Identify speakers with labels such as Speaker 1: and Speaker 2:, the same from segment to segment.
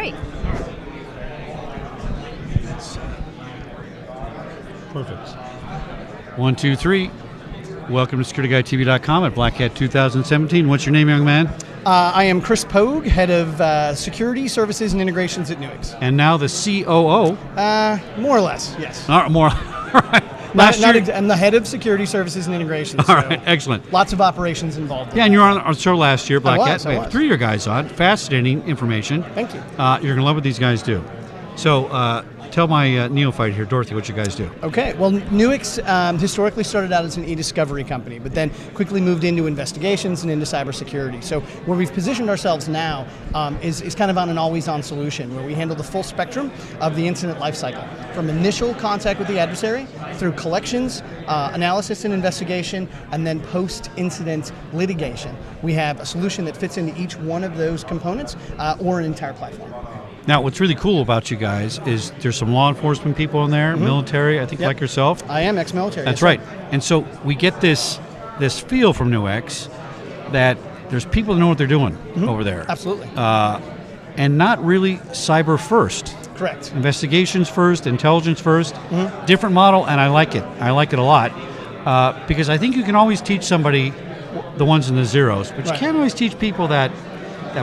Speaker 1: Great.
Speaker 2: Perfect. 1, 2, 3. Welcome to SecurityGuideTV.com at Black Hat 2017. What's your name, young man?
Speaker 3: I am Chris Pogue, head of Security Services and Integrations at Nuix.
Speaker 2: And now the COO.
Speaker 3: More or less, yes.
Speaker 2: More. All right.
Speaker 3: I'm the head of Security Services and Integrations.
Speaker 2: All right, excellent.
Speaker 3: Lots of operations involved.
Speaker 2: Yeah, and you were on our show last year, Black Hat.
Speaker 3: I was.
Speaker 2: 3 of your guys on. Fascinating information.
Speaker 3: Thank you.
Speaker 2: You're going to love what these guys do. So tell my neophyte here, Dorothy, what you guys do.
Speaker 3: Okay, well, Nuix historically started out as an e-discovery company, but then quickly moved into investigations and into cybersecurity. So where we've positioned ourselves now is kind of on an always-on solution, where we handle the full spectrum of the incident lifecycle, from initial contact with the adversary, through collections, analysis and investigation, and then post-incident litigation. We have a solution that fits into each one of those components or an entire platform.
Speaker 2: Now, what's really cool about you guys is there's some law enforcement people in there, military, I think, like yourself.
Speaker 3: I am ex-military.
Speaker 2: That's right. And so we get this feel from Nuix that there's people that know what they're doing over there.
Speaker 3: Absolutely.
Speaker 2: And not really cyber first.
Speaker 3: Correct.
Speaker 2: Investigations first, intelligence first. Different model, and I like it. I like it a lot because I think you can always teach somebody the ones and the zeros, but you can't always teach people that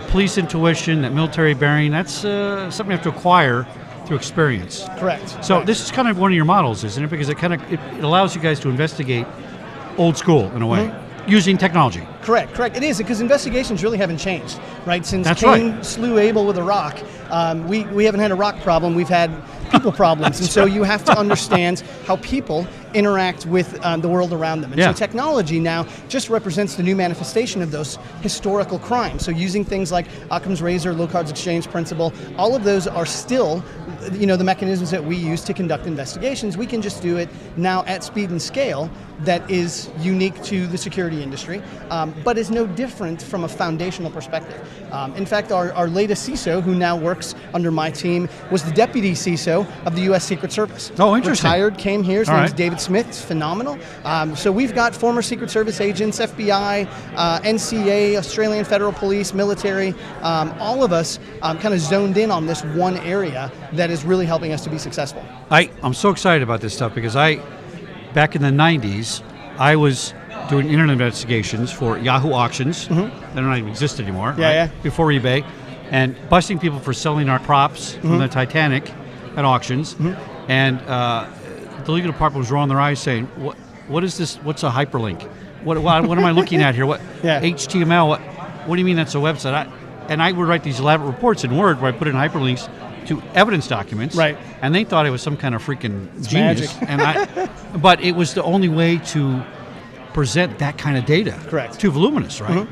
Speaker 2: police intuition, that military bearing. That's something you have to acquire through experience.
Speaker 3: Correct.
Speaker 2: So this is kind of one of your models, isn't it? Because it allows you guys to investigate old school in a way, using technology.
Speaker 3: Correct. It is, because investigations really haven't changed, right? Since Cain slew Abel with a rock, we haven't had a rock problem, we've had people problems. And so you have to understand how people interact with the world around them. And so technology now just represents the new manifestation of those historical crimes. So using things like Occam's razor, Locard's exchange principle, all of those are still the mechanisms that we use to conduct investigations. We can just do it now at speed and scale that is unique to the security industry, but is no different from a foundational perspective. In fact, our latest CISO, who now works under my team, was the deputy CISO of the U.S. Secret Service.
Speaker 2: Oh, interesting.
Speaker 3: Retired, came here. His name is David Smith. It's phenomenal. So we've got former Secret Service agents, FBI, NCA, Australian Federal Police, military, all of us kind of zoned in on this one area that is really helping us to be successful.
Speaker 2: I'm so excited about this stuff because back in the 90s, I was doing internet investigations for Yahoo auctions. They don't even exist anymore. Before eBay, and busting people for selling our props from the Titanic at auctions. And the legal department was rolling their eyes saying, what is this? What's a hyperlink? What am I looking at here? HTML? What do you mean that's a website? And I would write these elaborate reports in Word where I put in hyperlinks to evidence documents, and they thought it was some kind of freaking genius. But it was the only way to present that kind of data.
Speaker 3: Correct.
Speaker 2: Too voluminous, right?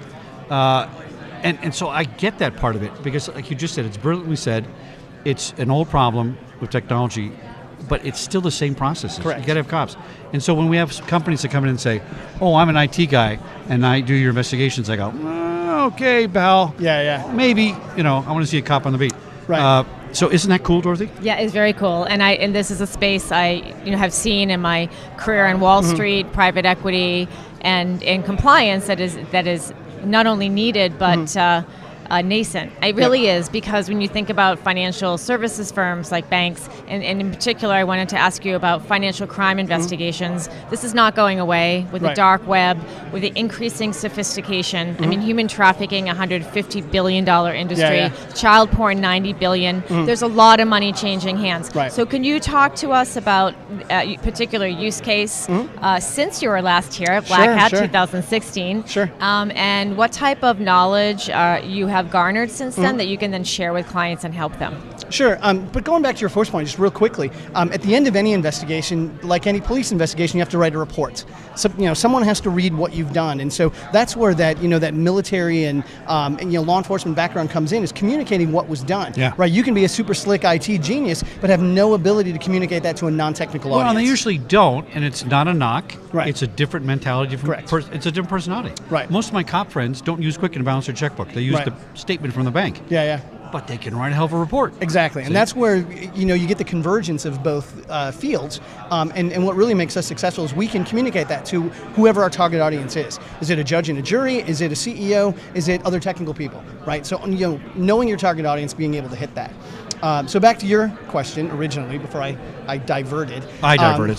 Speaker 2: And so I get that part of it because, like you just said, it's brilliantly said. It's an old problem with technology, but it's still the same processes.
Speaker 3: Correct.
Speaker 2: You got to have cops. And so when we have companies that come in and say, "Oh, I'm an IT guy, and I do your investigations," I go, "Okay, pal. Maybe I want to see a cop on the beat."
Speaker 3: Right.
Speaker 2: So isn't that cool, Dorothy?
Speaker 1: Yeah, it's very cool. And this is a space I have seen in my career on Wall Street, private equity, and in compliance that is not only needed but nascent. It really is, because when you think about financial services firms like banks, and in particular I wanted to ask you about financial crime investigations. This is not going away with the dark web, with the increasing sophistication. I mean, human trafficking, $150 billion industry, child porn, $90 billion. There's a lot of money changing hands. So can you talk to us about a particular use case since you were last here at Black Hat 2016? And what type of knowledge you have garnered since then that you can then share with clients and help them?
Speaker 3: Sure, but going back to your first point, just real quickly, at the end of any investigation, like any police investigation, you have to write a report. So, someone has to read what you've done, and so that's where that that military and law enforcement background comes in, is communicating what was done. Right, you can be a super slick IT genius, but have no ability to communicate that to a non-technical audience.
Speaker 2: Well, and they usually don't, and it's not a knock.
Speaker 3: Right.
Speaker 2: It's a different mentality. It's a different personality.
Speaker 3: Right.
Speaker 2: Most of my cop friends don't use Quicken to balance their checkbook. They use the statement from the bank. but they can write a hell of a report.
Speaker 3: Exactly, and that's where you get the convergence of both fields, and what really makes us successful is we can communicate that to whoever our target audience is. Is it a judge and a jury? Is it a CEO? Is it other technical people? Right. So knowing your target audience, being able to hit that. So back to your question originally, before I diverted.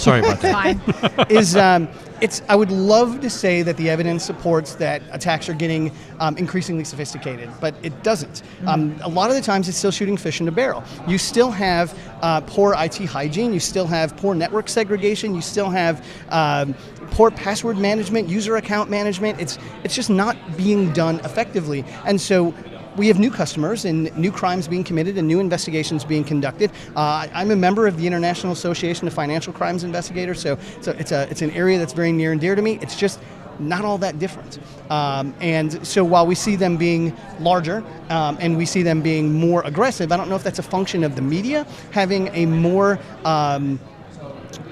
Speaker 2: Sorry about that.
Speaker 3: Is I would love to say that the evidence supports that attacks are getting increasingly sophisticated, but it doesn't. A lot of the times it's still shooting fish in a barrel. You still have poor IT hygiene, you still have poor network segregation, you still have poor password management, user account management. It's just not being done effectively. And so we have new customers and new crimes being committed and new investigations being conducted. I'm a member of the International Association of Financial Crimes Investigators, so it's an area that's very near and dear to me. It's just not all that different. And so while we see them being larger and we see them being more aggressive, I don't know if that's a function of the media having a more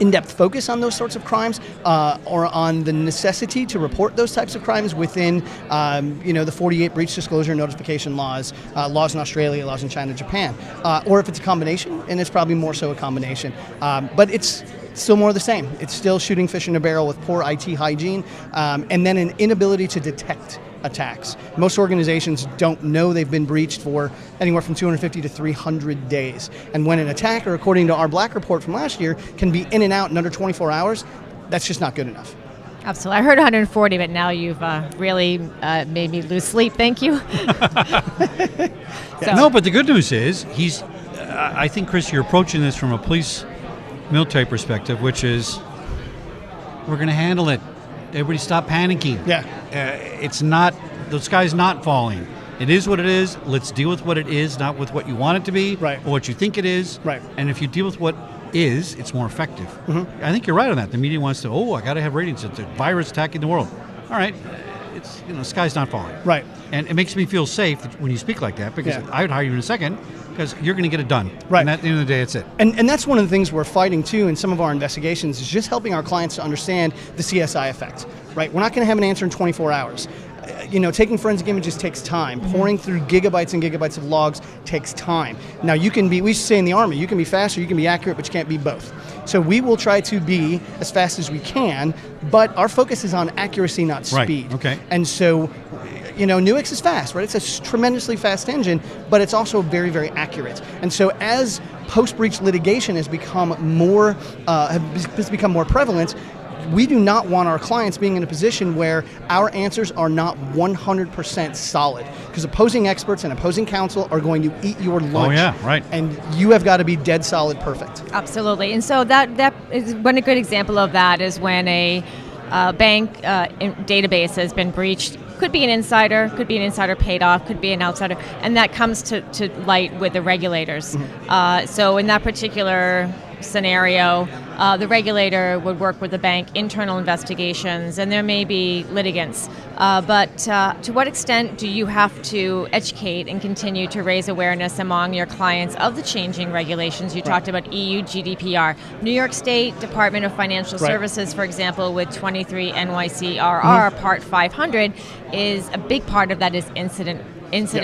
Speaker 3: in-depth focus on those sorts of crimes, or on the necessity to report those types of crimes within, the 48 breach disclosure notification laws in Australia, laws in China, Japan, or if it's a combination, and it's probably more so a combination. But it's still more of the same. It's still shooting fish in a barrel with poor IT hygiene, and then an inability to detect attacks. Most organizations don't know they've been breached for anywhere from 250 to 300 days. And when an attacker, according to our Black report from last year, can be in and out in under 24 hours, that's just not good enough.
Speaker 1: Absolutely. I heard 140, but now you've really made me lose sleep. Thank you.
Speaker 2: No, but the good news is I think, Chris, you're approaching this from a police military perspective, which is we're going to handle it. Everybody stop panicking.
Speaker 3: Yeah.
Speaker 2: It's not, the sky's not falling. It is what it is. Let's deal with what it is, not with what you want it to be,
Speaker 3: right,
Speaker 2: or what you think it is.
Speaker 3: Right.
Speaker 2: And if you deal with what is, it's more effective. Mm-hmm. I think you're right on that. The media wants to, I got to have ratings. It's a virus attacking the world. All right. It's, the sky's not falling.
Speaker 3: Right.
Speaker 2: And it makes me feel safe when you speak like that, because I would hire you in a second, because you're going to get it done.
Speaker 3: Right.
Speaker 2: And at the end of the day, it's it.
Speaker 3: And that's one of the things we're fighting too in some of our investigations, is just helping our clients to understand the CSI effect. Right. We're not going to have an answer in 24 hours. Taking forensic images takes time. Pouring through gigabytes and gigabytes of logs takes time. Now, we used to say in the Army, you can be fast or you can be accurate, but you can't be both. So we will try to be as fast as we can, but our focus is on accuracy, not speed.
Speaker 2: Right. Okay.
Speaker 3: And so, Nuix is fast, right? It's a tremendously fast engine, but it's also very, very accurate. And so as post-breach litigation has become more prevalent, we do not want our clients being in a position where our answers are not 100% solid, because opposing experts and opposing counsel are going to eat your lunch.
Speaker 2: Oh yeah, right.
Speaker 3: And you have got to be dead solid perfect. Absolutely.
Speaker 1: And so that is one good example of that is when a bank database has been breached. Could be an insider paid off, could be an outsider, and that comes to light with the regulators. Mm-hmm. So in that particular scenario, the regulator would work with the bank, internal investigations, and there may be litigants. But to what extent do you have to educate and continue to raise awareness among your clients of the changing regulations? You talked about EU GDPR. New York State Department of Financial Services, for example, with 23 NYCRR Part 500, is a big part of that is incident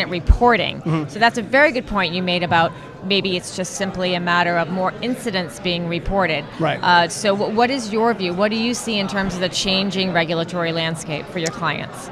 Speaker 1: reporting. Mm-hmm. So that's a very good point you made about maybe it's just simply a matter of more incidents being reported.
Speaker 3: Right.
Speaker 1: So what is your view? What do you see in terms of the changing regulatory landscape for your clients?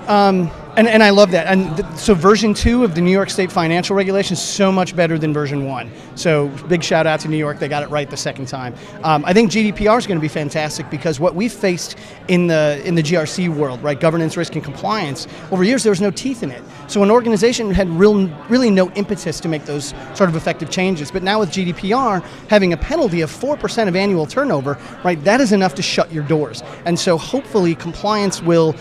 Speaker 3: And I love that. And so version 2 of the New York State financial regulation is so much better than version 1. So big shout out to New York. They got it right the second time. I think GDPR is going to be fantastic, because what we've faced in the GRC world, right, governance, risk, and compliance, over years there was no teeth in it. So an organization had really no impetus to make those sort of effective changes. But now with GDPR having a penalty of 4% of annual turnover, right, that is enough to shut your doors. And so hopefully compliance will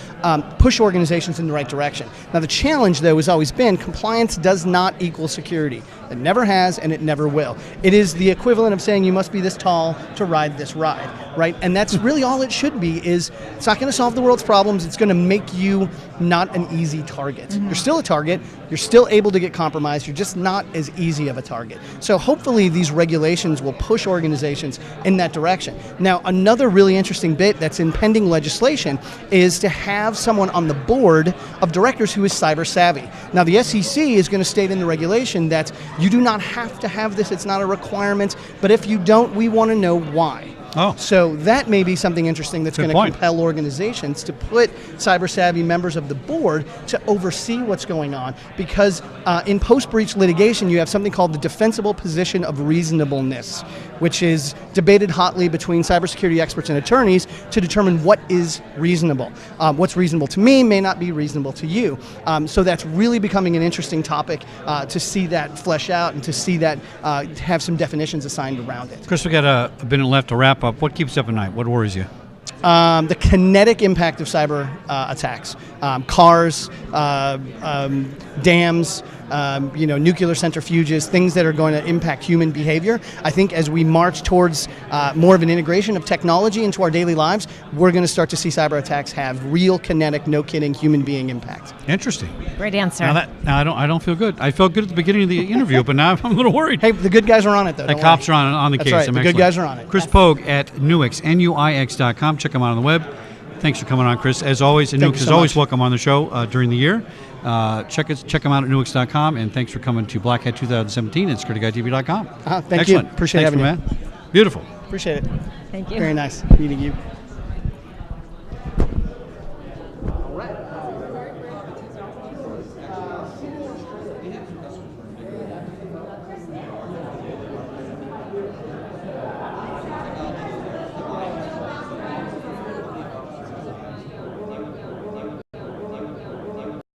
Speaker 3: push organizations in the right direction. Now the challenge, though, has always been compliance does not equal security. It never has, and it never will. It is the equivalent of saying you must be this tall to ride this ride. right? And that's really all it should be. Is it's not going to solve the world's problems. It's going to make you not an easy target. You're still a target. You're still able to get compromised. You're just not as easy of a target. So hopefully these regulations will push organizations in that direction. Now, another really interesting bit that's in pending legislation is to have someone on the board of directors who is cyber savvy. Now, the SEC is going to state in the regulation that you do not have to have this. It's not a requirement. But if you don't, we want to know why.
Speaker 2: Oh.
Speaker 3: So that may be something interesting that's going to compel organizations to put cyber savvy members of the board to oversee what's going on, because in post-breach litigation you have something called the defensible position of reasonableness, which is debated hotly between cybersecurity experts and attorneys to determine what is reasonable. What's reasonable to me may not be reasonable to you. So that's really becoming an interesting topic to see that flesh out and to see that have some definitions assigned around it.
Speaker 2: Chris, we got a minute left to wrap up. What keeps you up at night? What worries you?
Speaker 3: The kinetic impact of cyber attacks, cars, dams, nuclear centrifuges, things that are going to impact human behavior. I think as we march towards more of an integration of technology into our daily lives, we're going to start to see cyber attacks have real kinetic, no kidding, human being impact.
Speaker 2: Interesting.
Speaker 1: Great answer.
Speaker 2: Now I don't feel good. I felt good at the beginning of the interview, but now I'm a little worried.
Speaker 3: Hey, the good guys are on it, though.
Speaker 2: The cops are on the case.
Speaker 3: That's right. The good guys are on it.
Speaker 2: Chris Pogue at Nuix, NUIX.com. Check him out on the web. Thanks for coming on, Chris. As always, and Nuix is always welcome on the show during the year. Check them out at Nuix.com, and thanks for coming to Black Hat 2017 at SecurityGuideTV.com.
Speaker 3: Thank you. Appreciate having you.
Speaker 2: Man. Beautiful.
Speaker 3: Appreciate it.
Speaker 1: Thank you.
Speaker 3: Very nice meeting you.